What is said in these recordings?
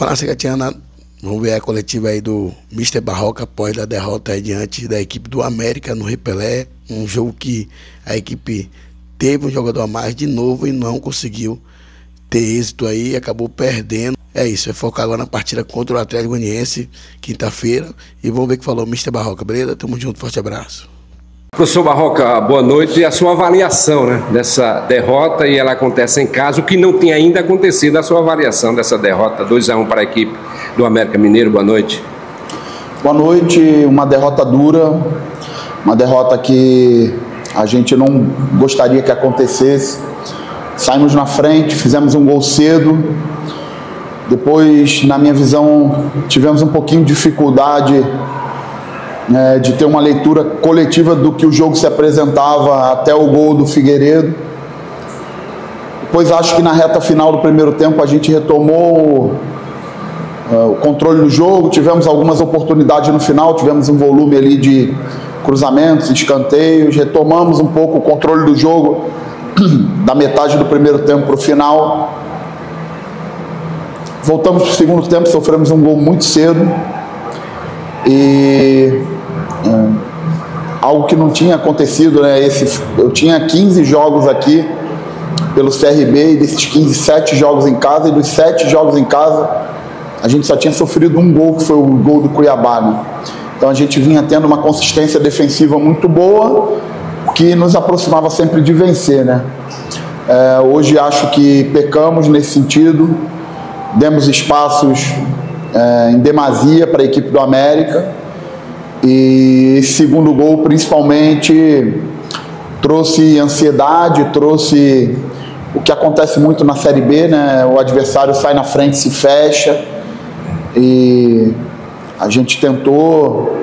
falar, Cegatiana, vamos ver a coletiva aí do Mr. Barroca após a derrota aí diante da equipe do América no Repelé, um jogo que a equipe teve um jogador a mais de novo e não conseguiu ter êxito aí, acabou perdendo. É isso, é focar agora na partida contra o Atlético Goianiense, quinta-feira, e vamos ver o que falou o Mr. Barroca, beleza? Tamo junto, forte abraço. Professor Barroca, boa noite. E a sua avaliação, né, dessa derrota, e ela acontece em casa, o que não tem ainda acontecido, a sua avaliação dessa derrota, 2-1 para a equipe do América Mineiro, boa noite. Boa noite, uma derrota dura, uma derrota que a gente não gostaria que acontecesse. Saímos na frente, fizemos um gol cedo, depois, na minha visão, tivemos um pouquinho de dificuldade de ter uma leitura coletiva do que o jogo se apresentava até o gol do Figueiredo. Depois acho que na reta final do primeiro tempo a gente retomou o controle do jogo, tivemos algumas oportunidades no final, tivemos um volume ali de cruzamentos, escanteios, retomamos um pouco o controle do jogo da metade do primeiro tempo para o final. Voltamos para o segundo tempo, sofremos um gol muito cedo e algo que não tinha acontecido, né? Eu tinha 15 jogos aqui pelo CRB, e desses 15, 7 jogos em casa, e dos 7 jogos em casa a gente só tinha sofrido um gol, que foi o gol do Cuiabá, né? Então a gente vinha tendo uma consistência defensiva muito boa, que nos aproximava sempre de vencer, né? Hoje acho que pecamos nesse sentido, demos espaços em demasia para a equipe do América, e esse segundo gol principalmente trouxe ansiedade, trouxe o que acontece muito na Série B, né? O adversário sai na frente, se fecha, e a gente tentou,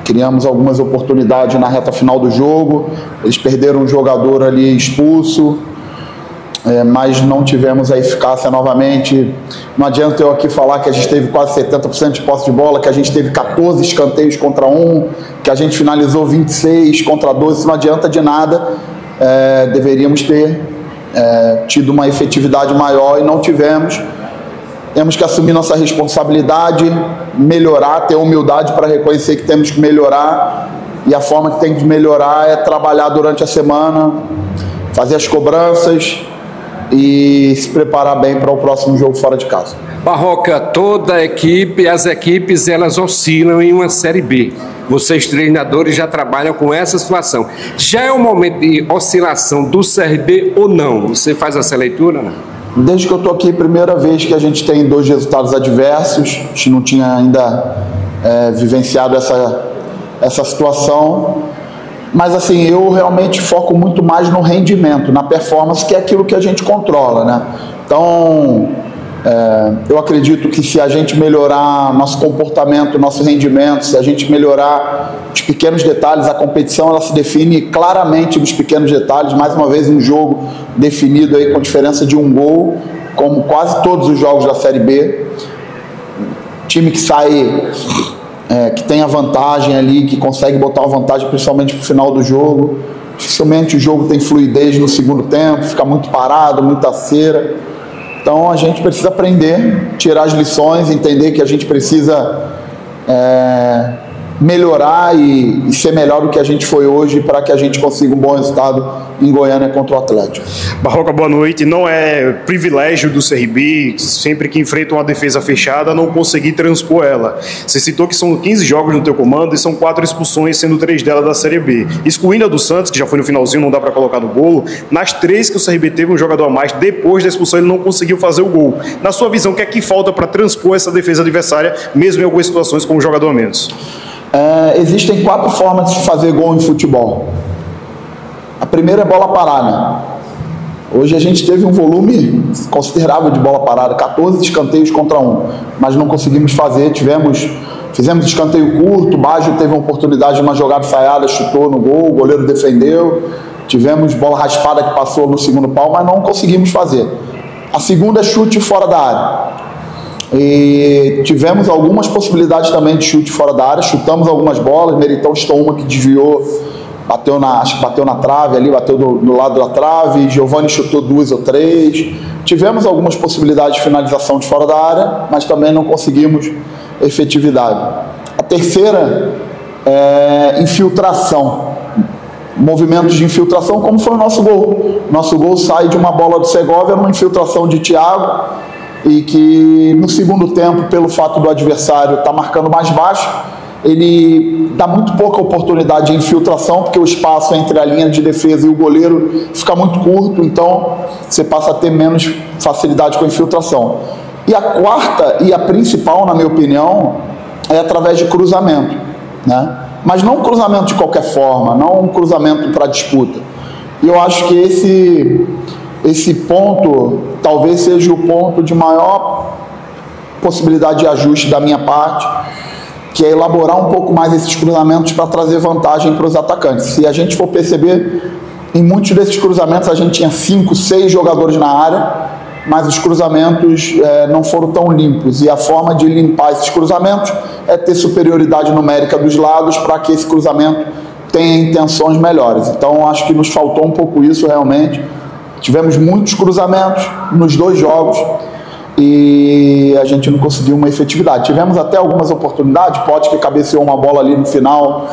criamos algumas oportunidades na reta final do jogo, eles perderam um jogador ali expulso, mas não tivemos a eficácia novamente. Não adianta eu aqui falar que a gente teve quase 70% de posse de bola, que a gente teve 14 escanteios contra 1, que a gente finalizou 26 contra 12, isso não adianta de nada. Deveríamos ter tido uma efetividade maior e não tivemos. Temos que assumir nossa responsabilidade, melhorar, ter humildade para reconhecer que temos que melhorar, e a forma que tem que melhorar é trabalhar durante a semana, fazer as cobranças e se preparar bem para o próximo jogo fora de casa. Barroca, toda a equipe, as equipes, elas oscilam em uma Série B. Vocês, treinadores, já trabalham com essa situação. Já é o momento de oscilação do CRB ou não? Você faz essa leitura, né? Desde que eu estou aqui, primeira vez que a gente tem 2 resultados adversos, a gente não tinha ainda vivenciado essa situação. Mas assim, eu realmente foco muito mais no rendimento, na performance, que é aquilo que a gente controla, né? Então, eu acredito que se a gente melhorar nosso comportamento, nosso rendimento, se a gente melhorar os pequenos detalhes, a competição ela se define claramente nos pequenos detalhes. Mais uma vez, um jogo definido aí com diferença de um gol, como quase todos os jogos da Série B. Time que sai... que tem a vantagem ali, que consegue botar uma vantagem principalmente para o final do jogo. Dificilmente o jogo tem fluidez no segundo tempo, fica muito parado, muita cera. Então a gente precisa aprender, tirar as lições, entender que a gente precisa melhorar e ser melhor do que a gente foi hoje, para que a gente consiga um bom resultado em Goiânia contra o Atlético. Barroca, boa noite. Não é privilégio do CRB, sempre que enfrenta uma defesa fechada, não conseguir transpor ela. Você citou que são 15 jogos no teu comando e são 4 expulsões, sendo 3 delas da Série B. Excluindo a do Santos, que já foi no finalzinho, não dá para colocar no bolo, nas 3 que o CRB teve um jogador a mais, depois da expulsão ele não conseguiu fazer o gol. Na sua visão, o que é que falta para transpor essa defesa adversária, mesmo em algumas situações com um jogador a menos? Existem 4 formas de fazer gol em futebol. A primeira é bola parada. Hoje a gente teve um volume considerável de bola parada, 14 escanteios contra 1, mas não conseguimos fazer. Fizemos escanteio curto, Baggio teve uma oportunidade de uma jogada ensaiada, chutou no gol, o goleiro defendeu. Tivemos bola raspada que passou no segundo pau, mas não conseguimos fazer. A segunda é chute fora da área. E tivemos algumas possibilidades também de chute fora da área, chutamos algumas bolas. Meritão chutou uma que desviou, acho que bateu na trave ali, bateu do lado da trave. Giovani chutou 2 ou 3, tivemos algumas possibilidades de finalização de fora da área, mas também não conseguimos efetividade. A terceira é infiltração, movimentos de infiltração, como foi o nosso gol. Nosso gol sai de uma bola do Segovia, uma infiltração de Thiago, e que no segundo tempo, pelo fato do adversário estar marcando mais baixo, ele dá muito pouca oportunidade de infiltração, porque o espaço entre a linha de defesa e o goleiro fica muito curto, então você passa a ter menos facilidade com a infiltração. E a quarta e a principal, na minha opinião, é através de cruzamento, né? Mas não um cruzamento de qualquer forma, não um cruzamento para disputa. E eu acho que esse ponto talvez seja o ponto de maior possibilidade de ajuste da minha parte, que é elaborar um pouco mais esses cruzamentos para trazer vantagem para os atacantes. Se a gente for perceber, em muitos desses cruzamentos a gente tinha 5, 6 jogadores na área, mas os cruzamentos não foram tão limpos, e a forma de limpar esses cruzamentos é ter superioridade numérica dos lados para que esse cruzamento tenha intenções melhores. Então acho que nos faltou um pouco isso realmente. Tivemos muitos cruzamentos nos 2 jogos e a gente não conseguiu uma efetividade. Tivemos até algumas oportunidades, Pote que cabeceou uma bola ali no final,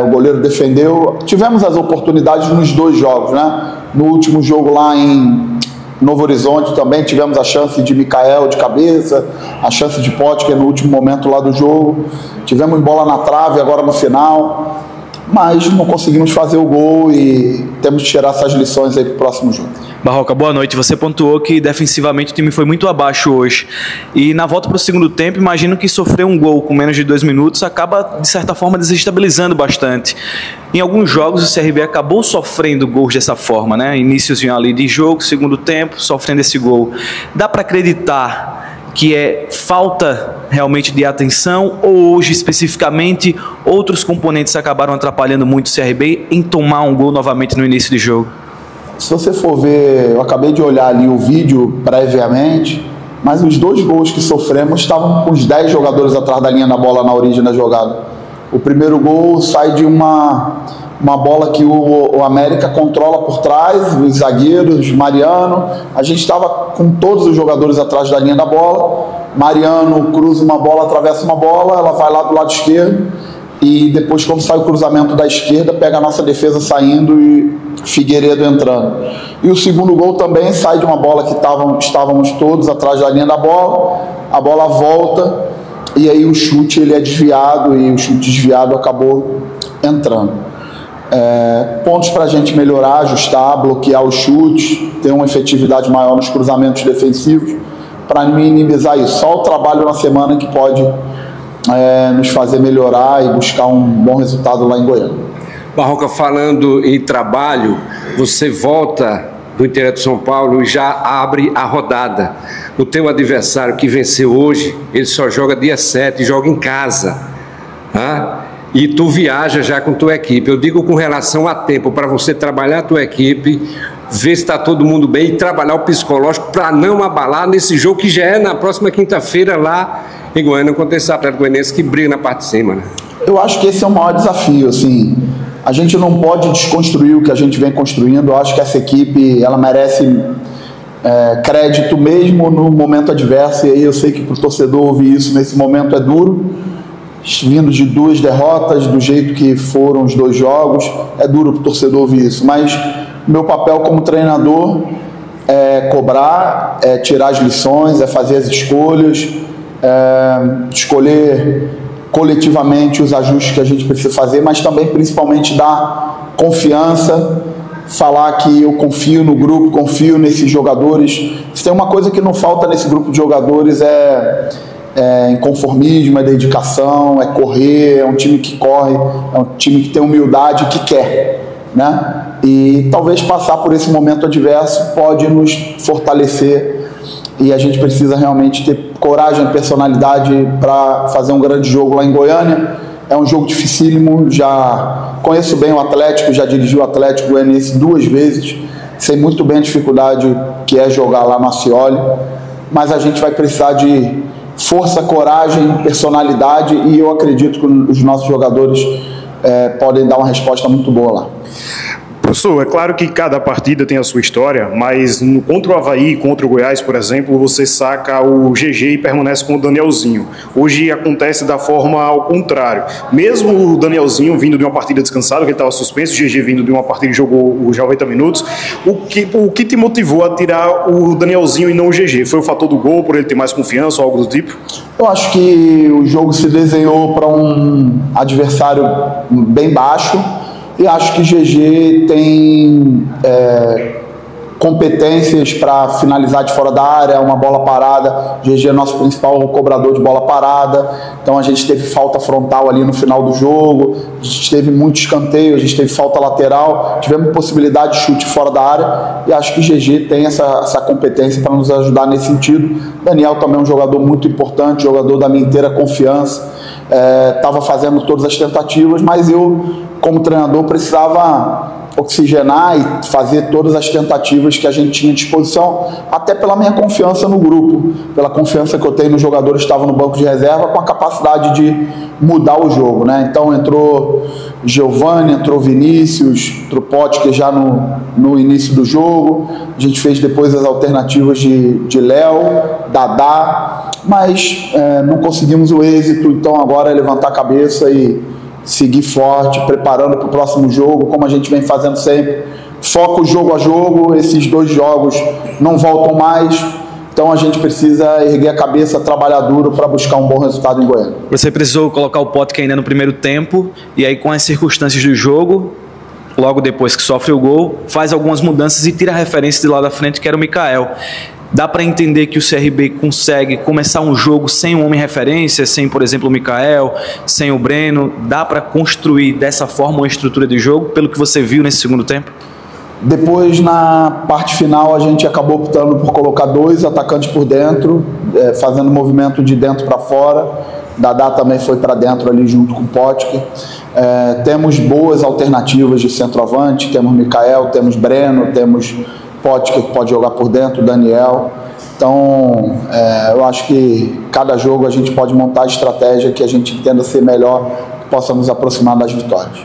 o goleiro defendeu. Tivemos as oportunidades nos 2 jogos, né? No último jogo lá em Novo Horizonte também tivemos a chance de Mikael de cabeça, a chance de Pote que é no último momento lá do jogo. Tivemos bola na trave agora no final, mas não conseguimos fazer o gol e temos que tirar essas lições aí para o próximo jogo. Barroca, boa noite. Você pontuou que defensivamente o time foi muito abaixo hoje. E na volta para o segundo tempo, imagino que sofrer um gol com menos de 2 minutos acaba, de certa forma, desestabilizando bastante. Em alguns jogos o CRB acabou sofrendo gols dessa forma, né? Iníciozinho ali de jogo, segundo tempo, sofrendo esse gol. Dá para acreditar que é falta realmente de atenção, ou hoje especificamente outros componentes acabaram atrapalhando muito o CRB em tomar um gol novamente no início de jogo? Se você for ver, eu acabei de olhar ali o vídeo previamente, mas os 2 gols que sofremos estavam com os 10 jogadores atrás da linha da bola na origem da jogada. O primeiro gol sai de uma bola que o América controla por trás, os zagueiros, Mariano. A gente estava com todos os jogadores atrás da linha da bola. Mariano cruza uma bola, atravessa uma bola, ela vai lá do lado esquerdo, e depois, quando sai o cruzamento da esquerda, pega a nossa defesa saindo e Figueiredo entrando. E o segundo gol também sai de uma bola que estávamos todos atrás da linha da bola, a bola volta e aí o chute ele é desviado, e o chute desviado acabou entrando. Pontos para a gente melhorar, ajustar, bloquear os chutes, ter uma efetividade maior nos cruzamentos defensivos para minimizar isso. Só o trabalho na semana que pode nos fazer melhorar e buscar um bom resultado lá em Goiânia. Barroca, falando em trabalho, você volta do interior de São Paulo e já abre a rodada. O teu adversário que venceu hoje, ele só joga dia 7, joga em casa, tá? E tu viaja já com tua equipe. Eu digo com relação a tempo, para você trabalhar a tua equipe, ver se está todo mundo bem e trabalhar o psicológico para não abalar nesse jogo que já é na próxima quinta-feira lá em Goiânia, contra esse Atlético Goianiense que briga na parte de cima, né? Eu acho que esse é o maior desafio, assim. A gente não pode desconstruir o que a gente vem construindo. Eu acho que essa equipe, ela merece crédito mesmo no momento adverso, e aí eu sei que para o torcedor ouvir isso nesse momento é duro, vindo de 2 derrotas, do jeito que foram os 2 jogos, é duro para o torcedor ouvir isso, mas meu papel como treinador é cobrar, é tirar as lições, é fazer as escolhas, escolher coletivamente os ajustes que a gente precisa fazer, mas também principalmente dar confiança, falar que eu confio no grupo, confio nesses jogadores. Se tem uma coisa que não falta nesse grupo de jogadores é inconformismo, é dedicação, é correr, é um time que corre, é um time que tem humildade, que quer, né? E talvez passar por esse momento adverso pode nos fortalecer, e a gente precisa realmente ter coragem e personalidade para fazer um grande jogo lá em Goiânia. É um jogo dificílimo, já conheço bem o Atlético, já dirigi o Atlético Goianiense 2 vezes, sei muito bem a dificuldade que é jogar lá no Ascioli, mas a gente vai precisar de força, coragem, personalidade, e eu acredito que os nossos jogadores podem dar uma resposta muito boa lá. Professor, é claro que cada partida tem a sua história, mas contra o Avaí, contra o Goiás, por exemplo, você saca o GG e permanece com o Danielzinho. Hoje acontece da forma ao contrário. Mesmo o Danielzinho vindo de uma partida descansada, que ele estava suspenso, o GG vindo de uma partida que jogou os 90 minutos, o que te motivou a tirar o Danielzinho e não o GG? Foi o fator do gol, por ele ter mais confiança ou algo do tipo? Eu acho que o jogo se desenhou para um adversário bem baixo, e acho que o GG tem competências para finalizar de fora da área, uma bola parada. O GG é nosso principal cobrador de bola parada, então a gente teve falta frontal ali no final do jogo, a gente teve muito escanteio, a gente teve falta lateral, tivemos possibilidade de chute fora da área, e acho que o GG tem essa competência para nos ajudar nesse sentido. Daniel também é um jogador muito importante, jogador da minha inteira confiança, estava fazendo todas as tentativas, mas eu, como treinador, precisava oxigenar e fazer todas as tentativas que a gente tinha à disposição, até pela minha confiança no grupo, pela confiança que eu tenho nos jogadores que estavam no banco de reserva, com a capacidade de mudar o jogo, né? Então entrou Giovani, entrou Vinícius, entrou Potker já no início do jogo, a gente fez depois as alternativas de Léo, Dadá, mas não conseguimos o êxito, então agora é levantar a cabeça e seguir forte, preparando para o próximo jogo, como a gente vem fazendo sempre. Foco jogo a jogo, esses 2 jogos não voltam mais, então a gente precisa erguer a cabeça, trabalhar duro para buscar um bom resultado em Goiânia. Você precisou colocar o Potker ainda no primeiro tempo, e aí com as circunstâncias do jogo, logo depois que sofre o gol, faz algumas mudanças e tira a referência de lá da frente, que era o Mikael. Dá para entender que o CRB consegue começar um jogo sem um homem referência, sem, por exemplo, o Mikael, sem o Breno? Dá para construir dessa forma uma estrutura de jogo, pelo que você viu nesse segundo tempo? Depois, na parte final, a gente acabou optando por colocar 2 atacantes por dentro, fazendo movimento de dentro para fora. Dadá também foi para dentro ali junto com o Potker. Temos boas alternativas de centroavante, temos Mikael, temos Breno, temos Potker que pode jogar por dentro, Daniel. Então, eu acho que cada jogo a gente pode montar a estratégia que a gente entenda ser melhor, que possa nos aproximar das vitórias.